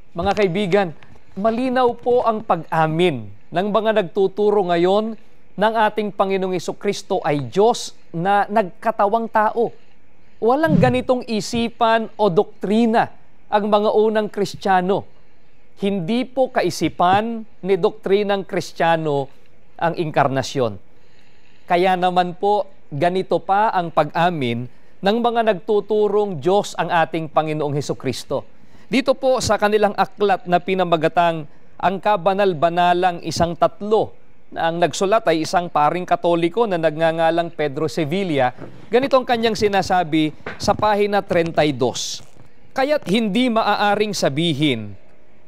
Mga kaibigan, malinaw po ang pag-amin ng mga nagtuturo ngayon ng ating Panginoong Hesukristo ay Diyos na nagkatawang tao. Walang ganitong isipan o doktrina ang mga unang Kristiyano. Hindi po kaisipan ni doktrinang Kristiyano ang inkarnasyon. Kaya naman po, ganito pa ang pag-amin ng mga nagtuturong Diyos ang ating Panginoong Hesukristo. Dito po sa kanilang aklat na pinamagatang ang kabanal-banalang isang tatlo, na ang nagsulat ay isang paring Katoliko na nagngangalang Pedro Sevilla. Ganito ang kanyang sinasabi sa pahina 32. Kaya't hindi maaaring sabihin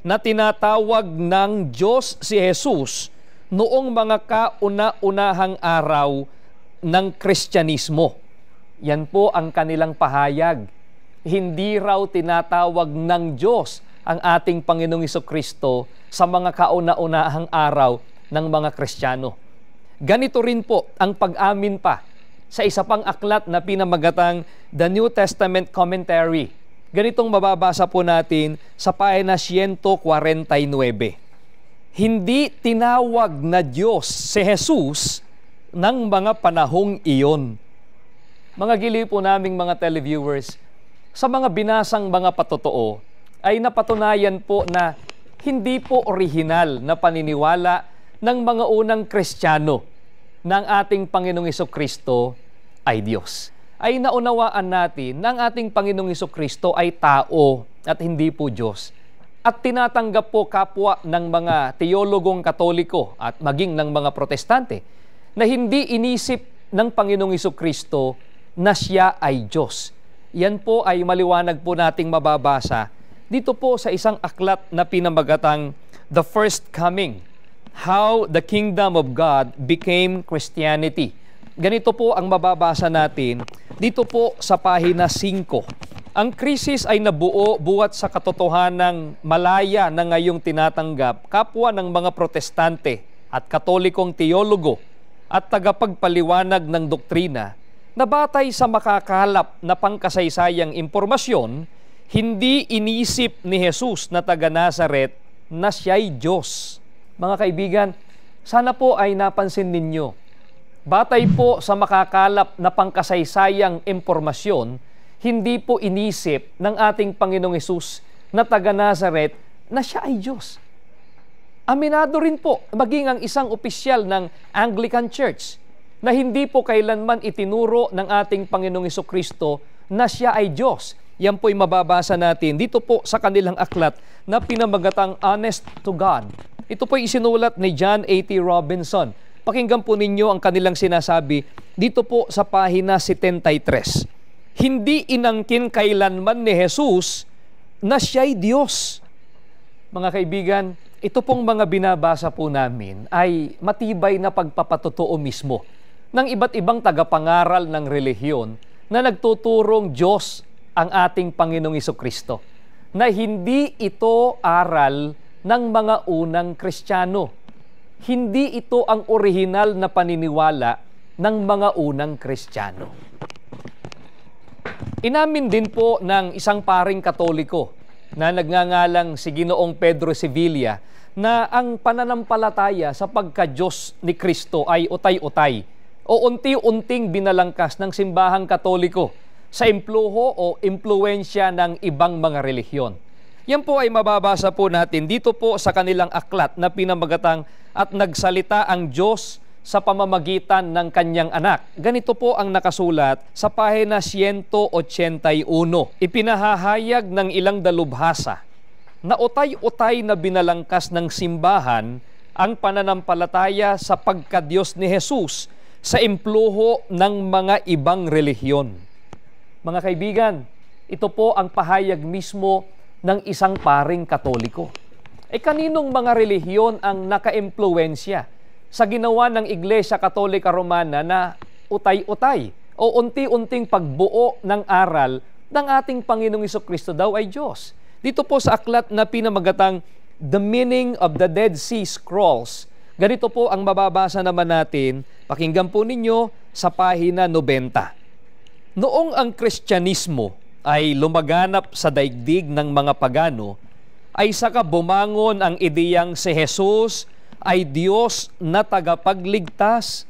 na tinatawag ng Diyos si Jesus noong mga kauna-unahang araw ng Kristyanismo. Yan po ang kanilang pahayag. Hindi raw tinatawag ng Diyos ang ating Panginoong Hesukristo sa mga kauna-unahang araw ng mga Kristiyano. Ganito rin po ang pag-amin pa sa isa pang aklat na pinamagatang The New Testament Commentary. Ganitong mababasa po natin sa pahina 149. Hindi tinawag na Diyos si Jesus ng mga panahong iyon. Mga giliw po naming mga televiewers, sa mga binasang mga patotoo, ay napatunayan po na hindi po orihinal na paniniwala ng mga unang Kristiyano ng ating Panginoong Hesukristo ay Diyos. Ay naunawaan natin na ang ating Panginoong Hesukristo ay tao at hindi po Diyos. At tinatanggap po kapwa ng mga teologong Katoliko at maging ng mga Protestante na hindi inisip ng Panginoong Hesukristo na siya ay Diyos. Yan po ay maliwanag po nating mababasa dito po sa isang aklat na pinamagatang The First Coming, How the Kingdom of God Became Christianity. Ganito po ang mababasa natin dito po sa pahina 5. Ang krisis ay nabuo buwat sa katotohanang malaya na ngayong tinatanggap kapwa ng mga Protestante at Katolikong teologo at tagapagpaliwanag ng doktrina na batay sa makakalap na pangkasaysayang impormasyon, hindi inisip ni Jesus na taga Nazaret na siya'y Diyos. Mga kaibigan, sana po ay napansin ninyo, batay po sa makakalap na pangkasaysayang impormasyon, hindi po inisip ng ating Panginoong Hesus na taga Nazaret na siya ay Diyos. Aminado rin po maging ang isang opisyal ng Anglican Church na hindi po kailanman itinuro ng ating Panginoong Hesukristo na siya ay Diyos. Yan po'y mababasa natin dito po sa kanilang aklat na pinamagatang Honest to God. Ito po'y isinulat ni John A.T. Robinson. Pakinggan po ninyo ang kanilang sinasabi dito po sa pahina 73. Hindi inangkin kailanman ni Jesus na siya'y Diyos. Mga kaibigan, ito pong mga binabasa po namin ay matibay na pagpapatotoo mismo ng iba't ibang tagapangaral ng relihiyon na nagtuturong Diyos ang ating Panginoong Hesukristo, na hindi ito aral ng mga unang Kristiyano. Hindi ito ang orihinal na paniniwala ng mga unang Kristiyano. Inamin din po ng isang paring Katoliko na nagngangalang si Ginoong Pedro Sevilla na ang pananampalataya sa pagka-Diyos ni Kristo ay utay-utay o unti-unting binalangkas ng simbahang Katoliko sa impluho o impluensya ng ibang mga relihiyon. Yan po ay mababasa po natin dito po sa kanilang aklat na pinamagatang At Nagsalita ang Diyos sa pamamagitan ng Kanyang Anak. Ganito po ang nakasulat sa pahina 181. Ipinahahayag ng ilang dalubhasa na utay-utay na binalangkas ng simbahan ang pananampalataya sa pagka-Diyos ni Jesus sa impluho ng mga ibang relihiyon. Mga kaibigan, ito po ang pahayag mismo ng isang paring Katoliko. Kaninong mga relihiyon ang naka-impluensya sa ginawa ng Iglesia Katolika Romana na utay-utay o unti-unting pagbuo ng aral ng ating Panginoong Hesukristo daw ay Diyos? Dito po sa aklat na pinamagatang The Meaning of the Dead Sea Scrolls, ganito po ang mababasa naman natin, pakinggan po ninyo sa pahina 90. Noong ang Kristyanismo ay lumaganap sa daigdig ng mga pagano, ay saka bumangon ang ideyang si Jesus ay Diyos na tagapagligtas.